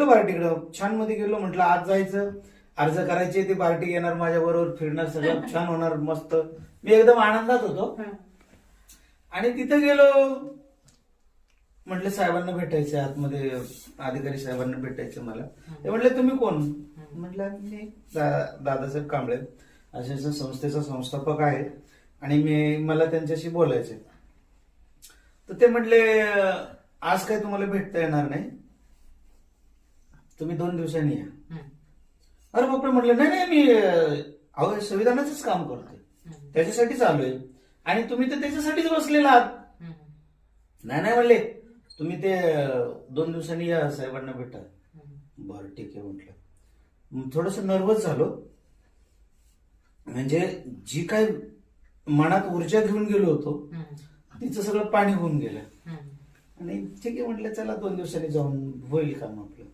गेलो पार्टीकडं, छान मध्ये गेलो. म्हटलं आज जायचं, अर्ज करायचे, ते पार्टी येणार माझ्या बरोबर, फिरणार, सगळं छान होणार मस्त. मी एकदम आनंदात होतो. आणि तिथे गेलो, म्हटलं साहेबांना भेटायचं, आतमध्ये अधिकारी साहेबांना भेटायचं मला. ते म्हटले तुम्ही कोण? म्हटलं मी दादासाहेब कांबळे, अशा संस्थेचा संस्थापक आहे आणि मला त्यांच्याशी बोलायचंय. तर ते म्हटले आज काय तुम्हाला भेटता येणार नाही, तुम्ही 2 दिवसांनी या. अरे बापरे, म्हटलं नाही नाही, मी संविधानाचंच काम करतोय, त्याच्यासाठीच आलोय आणि तुम्ही तर त्याच्यासाठीच बसलेला आहात. नाही नाही म्हणले, तुम्ही ते 2 दिवसांनी या, साहेबांना भेटा. बरं ठीक आहे म्हटलं. थोडस नर्वस झालो, म्हणजे जी काय मनात ऊर्जा घेऊन गेलो होतो तिचं सगळं पाणी होऊन गेलं. आणि ठीक आहे म्हटलं, चला 2 दिवसांनी जाऊन होईल काम आपलं.